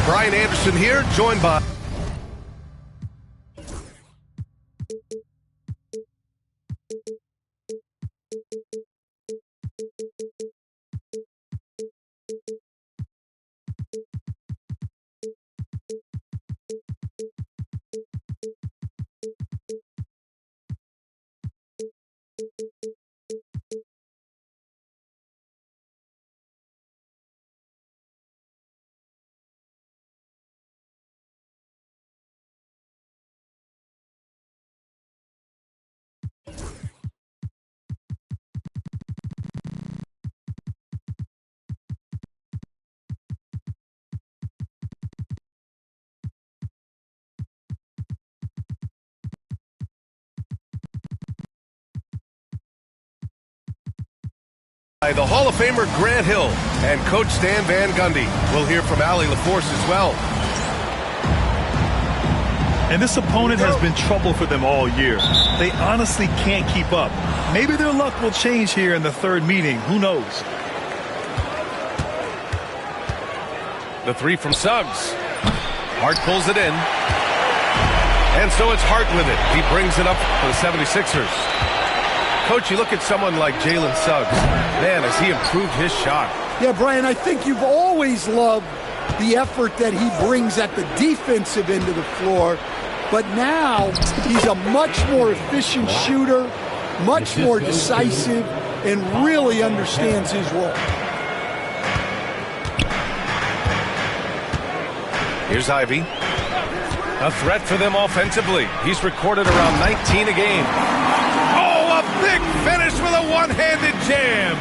Brian Anderson here, joined by... the Hall of Famer Grant Hill and Coach Stan Van Gundy. We'll hear from Allie LaForce as well. And this opponent has been trouble for them all year. They honestly can't keep up. Maybe their luck will change here in the third meeting. Who knows? The three from Suggs. Hart pulls it in. And so it's Hart with it. He brings it up for the 76ers. Coach, you look at someone like Jalen Suggs. Man, has he improved his shot. Yeah, Brian, I think you've always loved the effort that he brings at the defensive end of the floor. But now he's a much more efficient shooter, much more decisive, and really understands his role. Here's Ivey. A threat for them offensively. He's recorded around 19 a game. Oh, a big finish with a one-handed jam.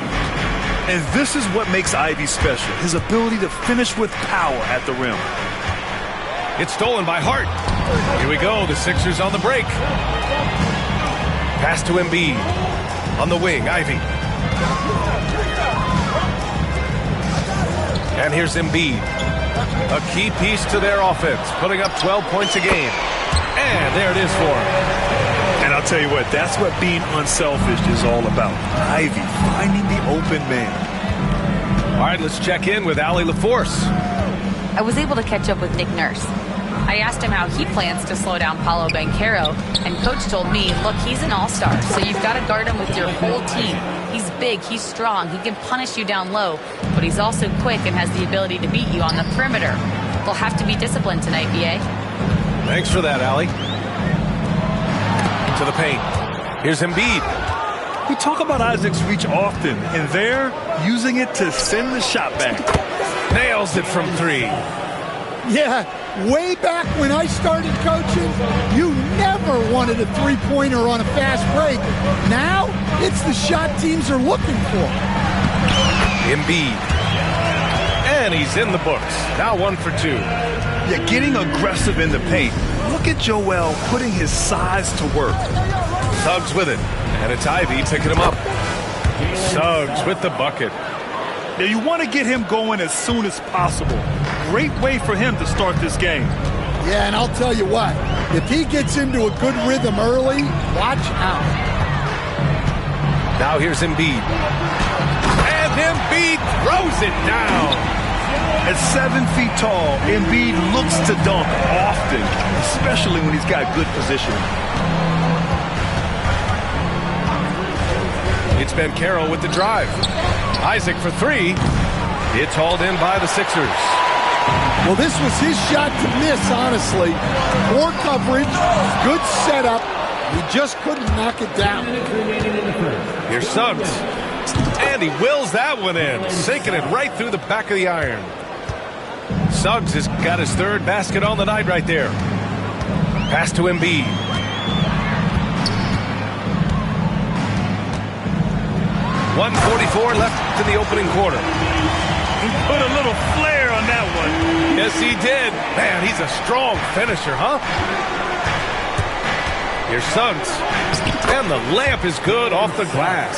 And this is what makes Ivey special, his ability to finish with power at the rim. It's stolen by Hart. Here we go, the Sixers on the break. Pass to Embiid. On the wing, Ivey. And here's Embiid. A key piece to their offense, putting up 12 points a game. And there it is for him. And I'll tell you what, that's what being unselfish is all about. Ivey finding the open man. All right, let's check in with Allie LaForce. I was able to catch up with Nick Nurse. I asked him how he plans to slow down Paolo Banchero, and Coach told me, look, he's an all-star, so you've got to guard him with your whole team. He's big, he's strong, he can punish you down low, but he's also quick and has the ability to beat you on the perimeter. They'll have to be disciplined tonight, B.A. Thanks for that, Allie. To the paint. Here's Embiid. We talk about Isaac's reach often, and they're using it to send the shot back. Nails it from three. Yeah, way back when I started coaching, you never wanted a three-pointer on a fast break. Now, it's the shot teams are looking for. Embiid. And he's in the books. Now 1 for 2. Yeah, getting aggressive in the paint. Look at Joel putting his size to work. Suggs with it. And it's Ivey picking him up. Suggs with the bucket. Now you want to get him going as soon as possible. Great way for him to start this game. Yeah, and I'll tell you what. If he gets into a good rhythm early, watch out. Now here's Embiid. And Embiid throws it down. At 7 feet tall, Embiid looks to dunk often, especially when he's got good positioning. It's Banchero with the drive. Isaac for three. It's hauled in by the Sixers. Well, this was his shot to miss, honestly. Poor coverage, good setup. He just couldn't knock it down. Here's Suggs. And he wills that one in, sinking it right through the back of the iron. Suggs has got his third basket on the night right there. Pass to Embiid. .144 left in the opening quarter. He put a little flair on that one. Yes, he did. Man, he's a strong finisher, huh? Here's Suggs. And the layup is good off the glass.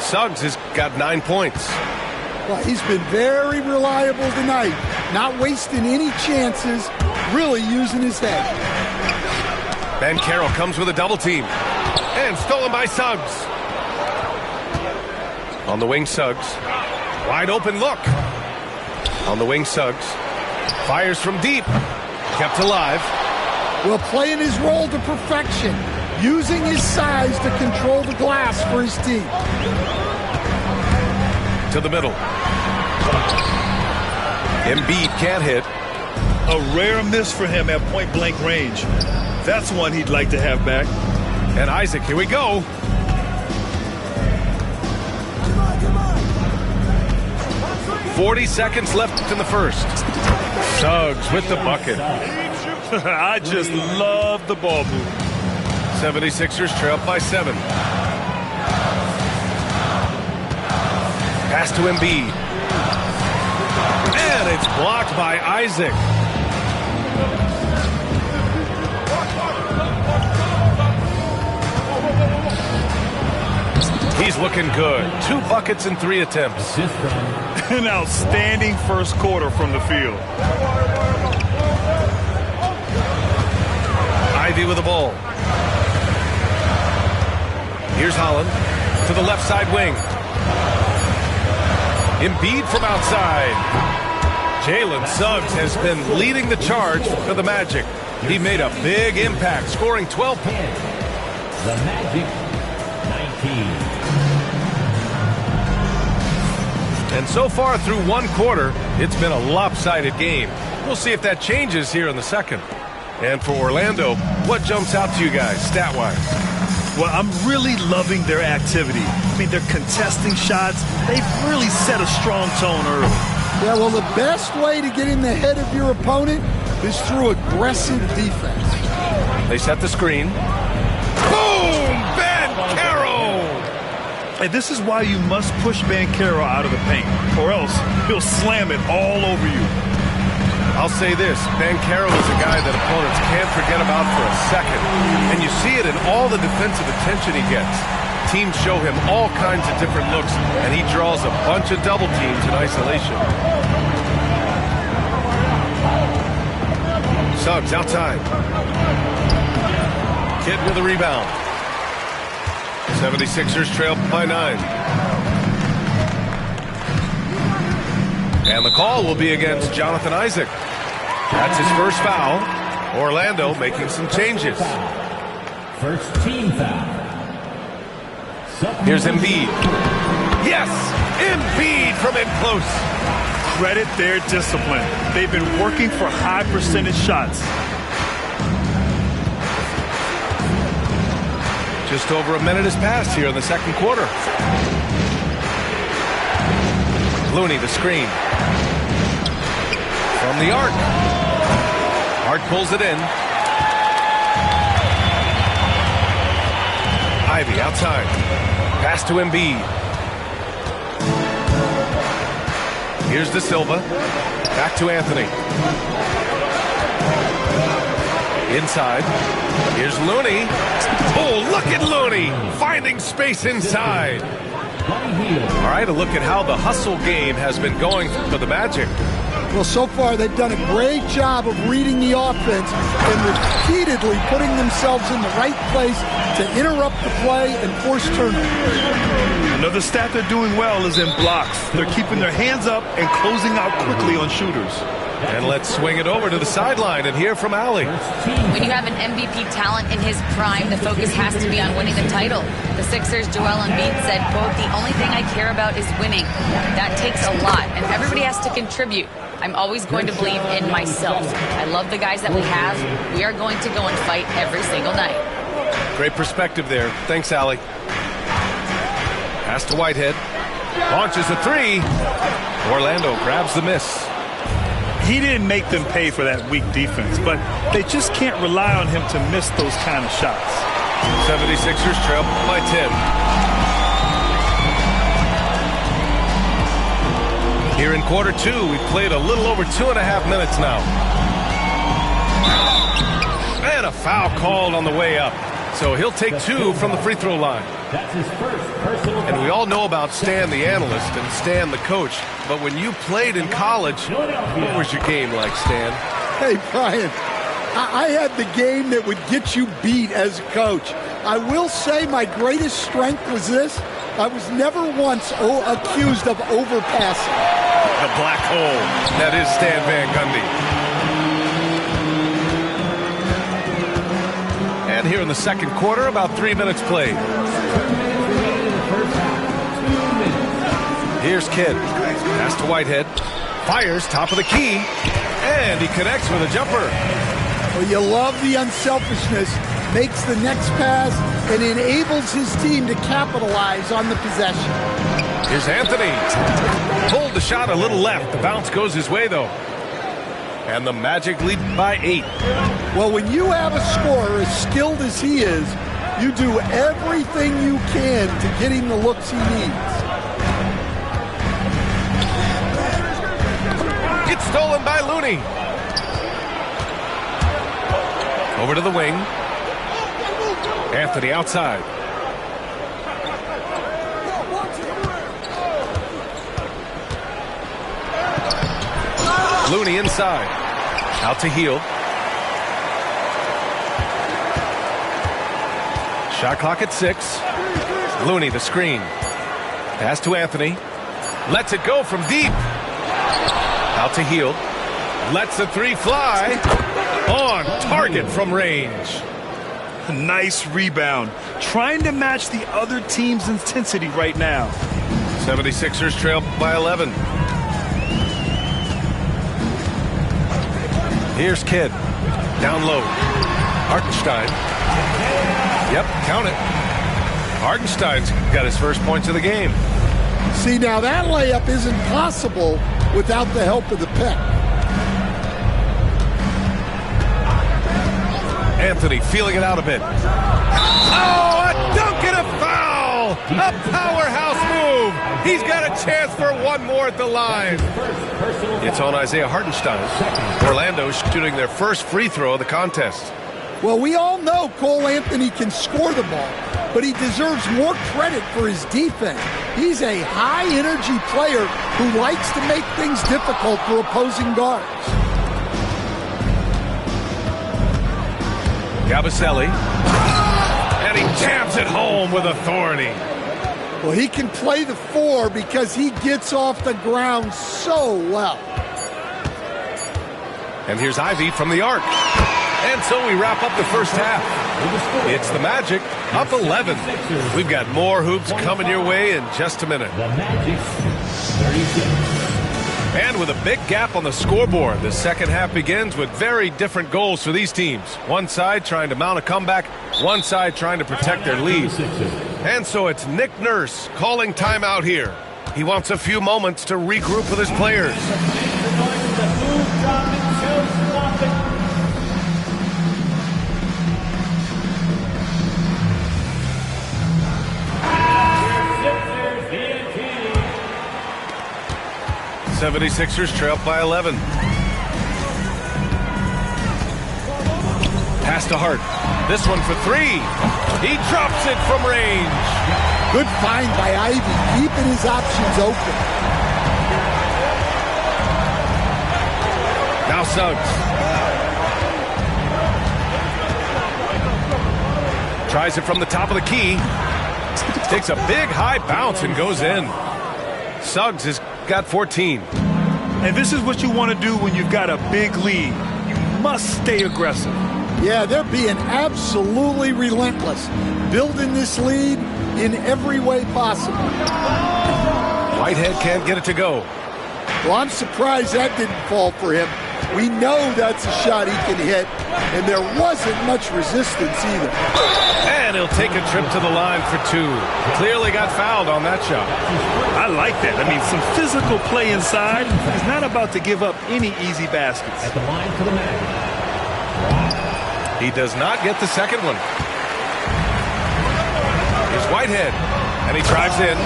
Suggs has got 9 points. Well, he's been very reliable tonight. Not wasting any chances, really using his head. Banchero comes with a double team. And stolen by Suggs. On the wing, Suggs. Wide open look. On the wing, Suggs. Fires from deep. Kept alive. Well, playing his role to perfection. Using his size to control the glass for his team. To the middle. Embiid can't hit. A rare miss for him at point-blank range. That's one he'd like to have back. And Isaac, here we go. Come on. 40 seconds left in the first. Suggs with the bucket. I just love the ball move. 76ers trail by 7. Pass to Embiid. And it's blocked by Isaac. He's looking good. 2 buckets in 3 attempts. An outstanding first quarter from the field. Ivy with the ball. Here's Holland to the left side wing. Embiid from outside. Jalen Suggs has been leading the charge for the Magic. He made a big impact, scoring 12 points. The Magic, 19. And so far through 1 quarter, it's been a lopsided game. We'll see if that changes here in the second. And for Orlando, what jumps out to you guys, stat-wise? Well, I'm really loving their activity. I mean, they're contesting shots. They've really set a strong tone early. Yeah, well, the best way to get in the head of your opponent is through aggressive defense. They set the screen. Boom! Banchero! And this is why you must push Banchero out of the paint, or else he'll slam it all over you. I'll say this, Banchero is a guy that opponents can't forget about for a second. And you see it in all the defensive attention he gets. Teams show him all kinds of different looks, and he draws a bunch of double teams in isolation. Suggs outside. Kidd with a rebound. 76ers trail by 9. And the call will be against Jonathan Isaac. That's his first foul. Orlando making some changes. First team foul. Here's Embiid. Yes! Embiid from in close. Credit their discipline. They've been working for high percentage shots. Just over a minute has passed here in the second quarter. Looney the screen. From the arc. Hart pulls it in. Ivy outside. Pass to Embiid. Here's De Silva. Back to Anthony. Inside. Here's Looney. Oh, look at Looney finding space inside. All right, a look at how the hustle game has been going for the Magic. Well, so far they've done a great job of reading the offense and repeatedly putting themselves in the right place to interrupt the play and force turnovers. Another stat they're doing well is in blocks. They're keeping their hands up and closing out quickly on shooters. And let's swing it over to the sideline and hear from Allie. When you have an MVP talent in his prime, the focus has to be on winning the title. The Sixers' Joel Embiid said, quote, "The only thing I care about is winning." That takes a lot, and everybody has to contribute. I'm always going to believe in myself. I love the guys that we have. We are going to go and fight every single night. Great perspective there. Thanks, Allie. Pass to Whitehead. Launches a 3. Orlando grabs the miss. He didn't make them pay for that weak defense, but they just can't rely on him to miss those kind of shots. 76ers trail by 10. Here in quarter 2, we've played a little over 2.5 minutes now. And a foul called on the way up. So he'll take 2 from the free throw line. That's his first personal foul. And we all know about Stan the analyst and Stan the coach. But when you played in college, what was your game like, Stan? Hey, Brian, I had the game that would get you beat as a coach. I will say my greatest strength was this. I was never once accused of overpassing. The black hole. That is Stan Van Gundy. And here in the second quarter, about 3 minutes played. Here's Kidd. Pass to Whitehead. Fires top of the key. And he connects with a jumper. Well, you love the unselfishness. Makes the next pass and enables his team to capitalize on the possession. Here's Anthony. Pulled the shot a little left. The bounce goes his way, though. And the Magic lead by 8. Well, when you have a scorer as skilled as he is, you do everything you can to get him the looks he needs. It's stolen by Looney. Over to the wing. Anthony outside. Looney inside. Out to Hield. Shot clock at 6. Looney the screen. Pass to Anthony. Lets it go from deep. Out to Hield. Lets the three fly. On target from range. Nice rebound. Trying to match the other team's intensity right now. 76ers trail by 11. Here's Kidd. Down low. Hartenstein. Yep, count it. Hartenstein's got his first points of the game. See, now that layup isn't possible without the help of the pick. Anthony feeling it out a bit. Oh, a dunk and a foul! A powerhouse move! He's got a chance for one more at the line. It's on Isaiah Hartenstein. Orlando shooting their first free throw of the contest. Well, we all know Cole Anthony can score the ball, but he deserves more credit for his defense. He's a high-energy player who likes to make things difficult for opposing guards. Gabaselli. And he jams it home with authority. Well, he can play the 4 because he gets off the ground so well. And here's Ivey from the arc. And so we wrap up the first half. It's the Magic up 11. We've got more hoops coming your way in just a minute. The Magic 36. And with a big gap on the scoreboard, the second half begins with very different goals for these teams. One side trying to mount a comeback, one side trying to protect their lead. And so it's Nick Nurse calling timeout here. He wants a few moments to regroup with his players. 76ers trail by 11. Pass to Hart. This one for 3. He drops it from range. Good find by Ivey, keeping his options open. Now Suggs. Tries it from the top of the key. Takes a big high bounce and goes in. Suggs has got 14. And this is what you want to do when you've got a big lead. You must stay aggressive. Yeah, they're being absolutely relentless, building this lead in every way possible. Whitehead can't get it to go. Well, I'm surprised that didn't fall for him. We know that's a shot he can hit, and there wasn't much resistance either. And he'll take a trip to the line for 2. Clearly got fouled on that shot. I like that. I mean, some physical play inside. He's not about to give up any easy baskets. At the line for the Magic. He does not get the second one. Here's Whitehead, and he drives in.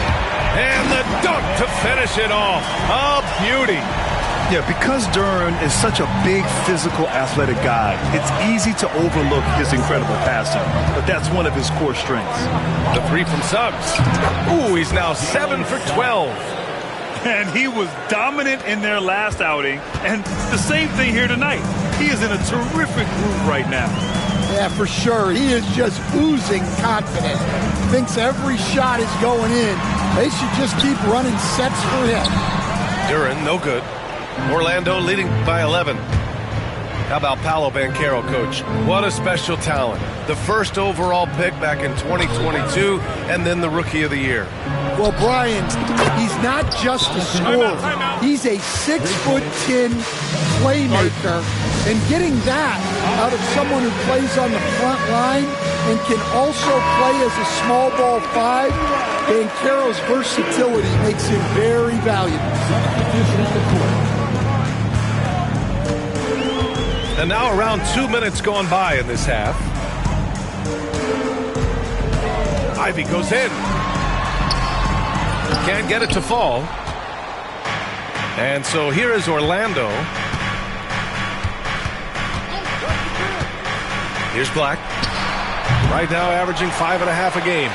And the dunk to finish it off. A beauty. Yeah, because Duren is such a big, physical, athletic guy, it's easy to overlook his incredible passing, but that's one of his core strengths. The 3 from Suggs. Ooh, he's now 7 for 12. And he was dominant in their last outing, and the same thing here tonight. He is in a terrific groove right now. Yeah, for sure. He is just oozing confidence. Thinks every shot is going in. They should just keep running sets for him. Duran, no good. Orlando leading by 11. How about Paolo Banchero, coach? What a special talent. The first overall pick back in 2022, and then the Rookie of the Year. Well, Brian, he's not just a scorer. He's a 6'10" playmaker. And getting that out of someone who plays on the front line and can also play as a small ball 5, Banchero's versatility makes him very valuable. And now around 2 minutes gone by in this half. Ivey goes in. Can't get it to fall. And so here is Orlando. Here's Black. Right now averaging 5.5 a game.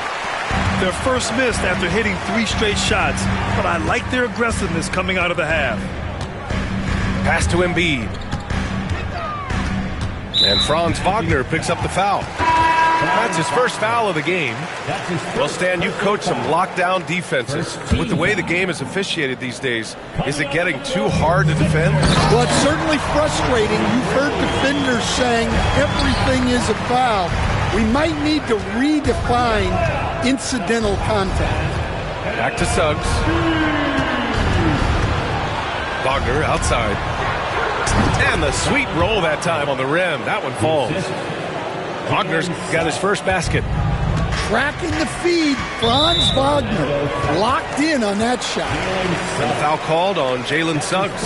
Their first miss after hitting 3 straight shots, but I like their aggressiveness coming out of the half. Pass to Embiid. And Franz Wagner picks up the foul. That's his first foul of the game. Well, Stan, you coach some lockdown defenses. With the way the game is officiated these days, is it getting too hard to defend? Well, it's certainly frustrating. You've heard defenders saying everything is a foul. We might need to redefine incidental contact. Back to Suggs. Wagner outside. And the sweet roll that time on the rim. That one falls. Wagner's got his first basket. Tracking the feed, Franz Wagner locked in on that shot. And the foul called on Jalen Suggs.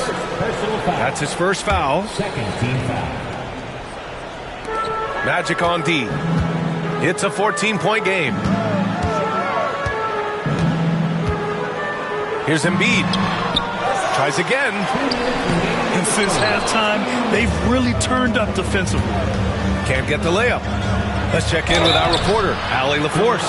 That's his first foul. Magic on D. It's a 14-point game. Here's Embiid. Tries again. And since halftime, they've really turned up defensively. Can't get the layup. Let's check in with our reporter, Allie LaForce.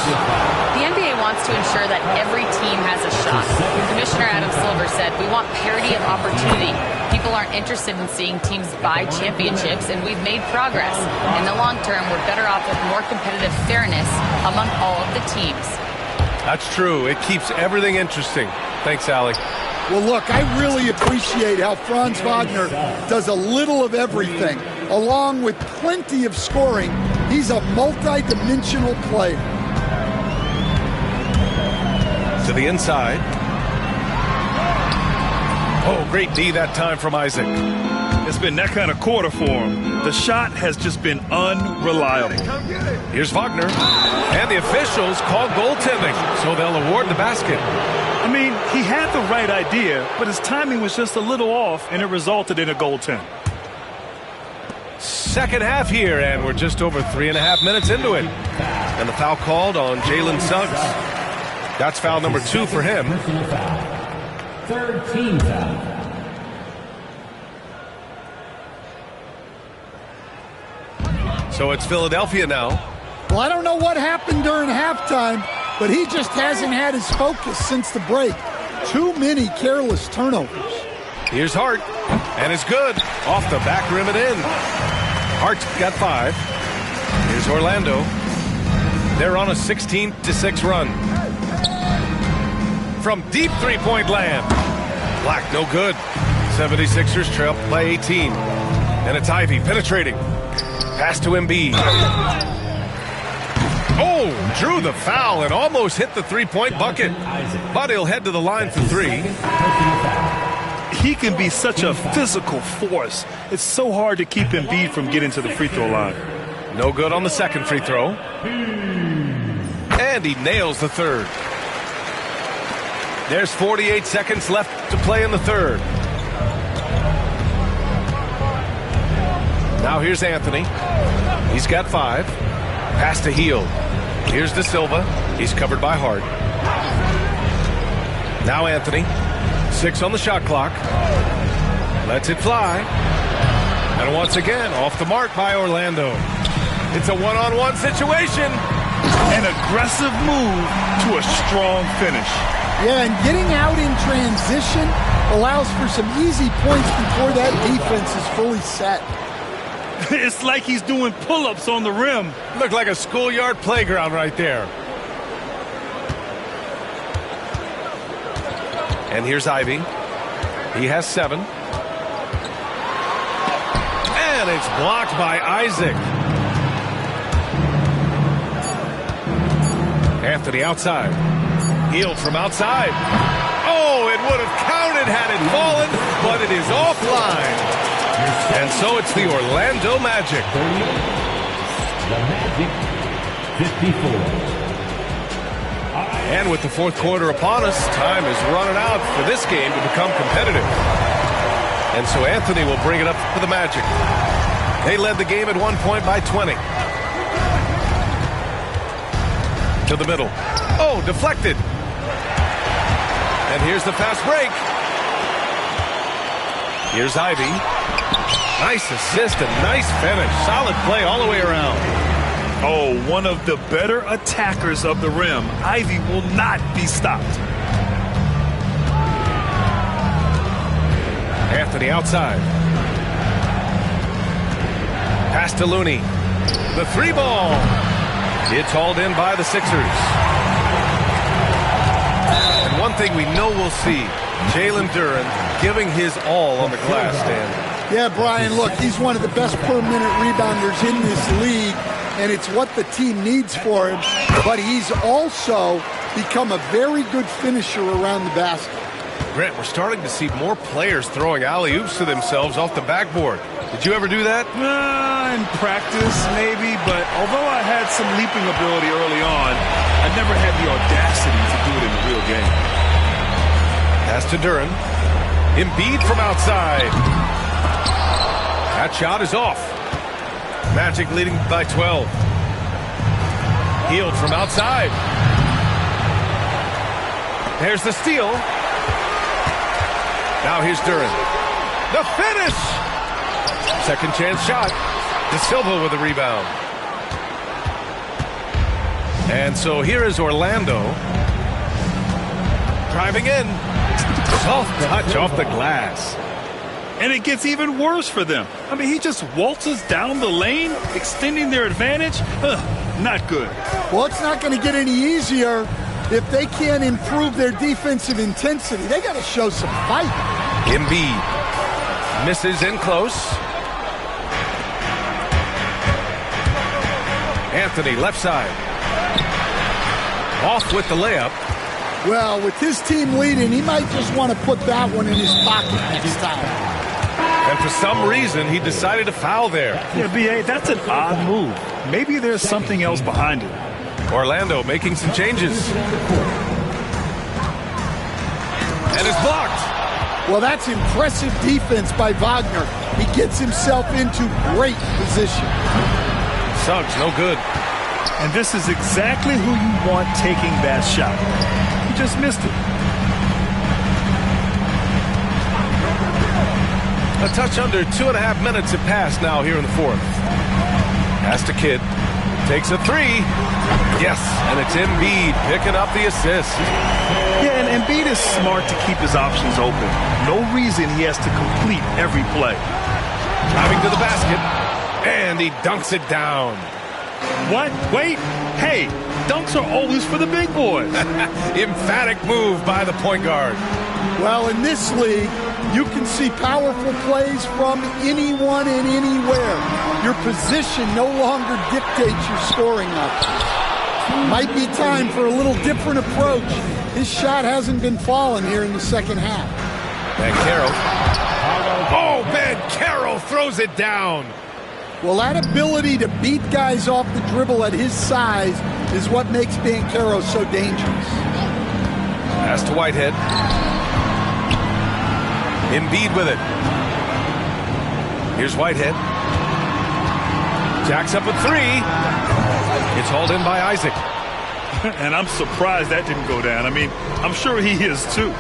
The NBA wants to ensure that every team has a shot. Commissioner Adam Silver said, we want parity of opportunity. People aren't interested in seeing teams buy championships, and we've made progress. In the long term, we're better off with more competitive fairness among all of the teams. That's true. It keeps everything interesting. Thanks, Allie. Well, look, I really appreciate how Franz Wagner does a little of everything. Along with plenty of scoring, he's a multi-dimensional player. To the inside. Oh, great D that time from Isaac. It's been that kind of quarter for him. The shot has just been unreliable. Here's Wagner. And the officials call goaltending, so they'll award the basket. I mean, he had the right idea, but his timing was just a little off, and it resulted in a goaltend. Second half here, and we're just over 3.5 minutes into it. And the foul called on Jalen Suggs. That's foul number 2 for him. Third team foul. So it's Philadelphia now. Well, I don't know what happened during halftime, but he just hasn't had his focus since the break. Too many careless turnovers. Here's Hart, and it's good. Off the back rim and in. Hart's got 5. Here's Orlando. They're on a 16-6 run. From deep three-point land. Black, no good. 76ers trail by 18. And it's Ivey penetrating. Pass to Embiid. Oh, drew the foul and almost hit the three-point bucket. But he'll head to the line for 3. He can be such a physical force. It's so hard to keep Embiid from getting to the free throw line. No good on the second free throw. And he nails the third. There's 48 seconds left to play in the third. Now here's Anthony. He's got 5. Pass to Hield. Here's De Silva. He's covered by Hart. Now Anthony. 6 on the shot clock. Lets it fly. And once again, off the mark by Orlando. It's a one-on-one situation. An aggressive move to a strong finish. Yeah, and getting out in transition allows for some easy points before that defense is fully set. It's like he's doing pull-ups on the rim. Looked like a schoolyard playground right there. And here's Ivy. He has 7. And it's blocked by Isaac. Anthony outside. Healed from outside. Oh, it would have counted had it fallen, but it is offline. And so it's the Orlando Magic. The Magic, 54. And with the fourth quarter upon us, time is running out for this game to become competitive. And so Anthony will bring it up for the Magic. They led the game at one point by 20. To the middle. Oh, deflected. And here's the fast break. Here's Ivy. Nice assist and nice finish. Solid play all the way around. Oh, one of the better attackers of the rim. Ivy will not be stopped. Anthony outside. Pass to Looney. The 3 ball. It's hauled in by the Sixers. And one thing we know we'll see, Jalen Duren giving his all on the glass stand. Yeah, Brian, look, he's one of the best per-minute rebounders in this league, and it's what the team needs for him. But he's also become a very good finisher around the basket. Grant, we're starting to see more players throwing alley-oops to themselves off the backboard. Did you ever do that? In practice, maybe, but although I had some leaping ability early on, I never had the audacity to do it in the real game. Pass to Duren. Embiid from outside. That shot is off. Magic leading by 12. Healed from outside. There's the steal. Now here's Duren. The finish! Second chance shot. De Silva with a rebound. And so here is Orlando. Driving in. Soft touch off the glass. And it gets even worse for them. I mean, he just waltzes down the lane, extending their advantage. Not good. Well, it's not going to get any easier if they can't improve their defensive intensity. They got to show some fight. Embiid misses in close. Anthony left side. Off with the layup. Well, with his team leading, he might just want to put that one in his pocket next time. And for some reason, he decided to foul there. Yeah, B.A., that's an odd move. Maybe there's something else behind it. Orlando making some changes. And it's blocked. Well, that's impressive defense by Wagner. He gets himself into great position. Suggs, no good. And this is exactly who you want taking that shot. He just missed it. A touch under 2.5 minutes have passed now here in the fourth. Pass to Kidd. Takes a 3. Yes, and it's Embiid picking up the assist. Yeah, and Embiid is smart to keep his options open. No reason he has to complete every play. Driving to the basket, and he dunks it down. What? Wait. Hey, dunks are always for the big boys. Emphatic move by the point guard. Well, in this league, you can see powerful plays from anyone and anywhere. Your position no longer dictates your scoring options. Might be time for a little different approach. His shot hasn't been falling here in the second half. Banchero. Oh, Banchero throws it down. Well, that ability to beat guys off the dribble at his size is what makes Banchero so dangerous. Pass to Whitehead. Embiid with it. Here's Whitehead. Jacks up a 3. It's hauled in by Isaac. And I'm surprised that didn't go down. I mean, I'm sure he is too.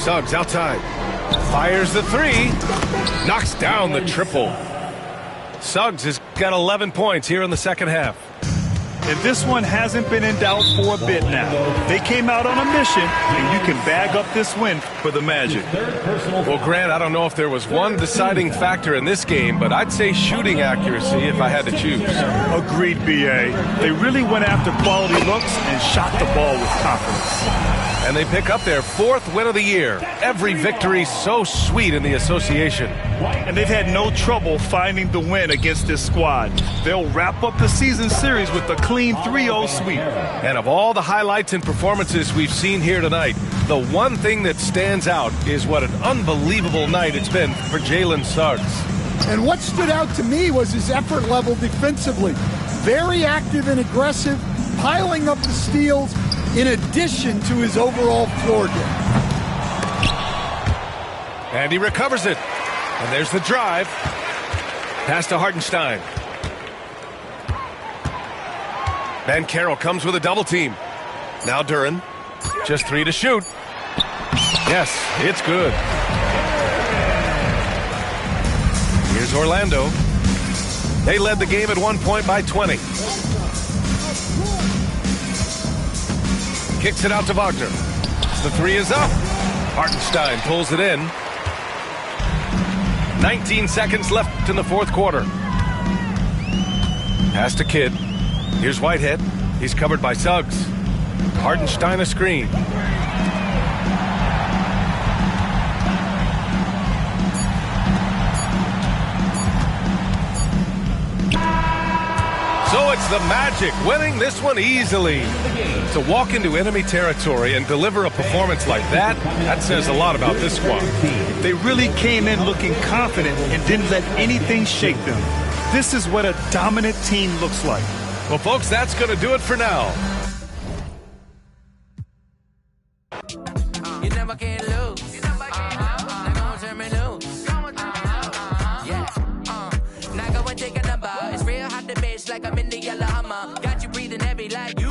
Suggs outside. Fires the 3. Knocks down the triple. Suggs has got 11 points here in the second half. And this one hasn't been in doubt for a bit now. They came out on a mission, and you can bag up this win for the Magic. Well, Grant, I don't know if there was one deciding factor in this game, but I'd say shooting accuracy if I had to choose. Agreed, B.A. They really went after quality looks and shot the ball with confidence. And they pick up their 4th win of the year. Every victory so sweet in the association. And they've had no trouble finding the win against this squad. They'll wrap up the season series with a clean 3-0 sweep. And of all the highlights and performances we've seen here tonight, the one thing that stands out is what an unbelievable night it's been for Jalen Suggs. And what stood out to me was his effort level defensively. Very active and aggressive, piling up the steals in addition to his overall floor game. And he recovers it. And there's the drive. Pass to Hartenstein. Banchero comes with a double team. Now Duren. Just 3 to shoot. Yes, it's good. Here's Orlando. They led the game at one point by 20. Kicks it out to Wagner. The 3 is up. Hartenstein pulls it in. 19 seconds left in the 4th quarter. Pass to Kidd. Here's Whitehead. He's covered by Suggs. Hartenstein a screen. So it's the Magic winning this one easily. To walk into enemy territory and deliver a performance like that, that says a lot about this squad. They really came in looking confident and didn't let anything shake them. This is what a dominant team looks like. Well, folks, that's going to do it for now. You never can lose. Now go and turn me loose. Yeah. Now go and take a number. It's real hot to bitch like I'm in the yellow Hummer. Got you breathing heavy like you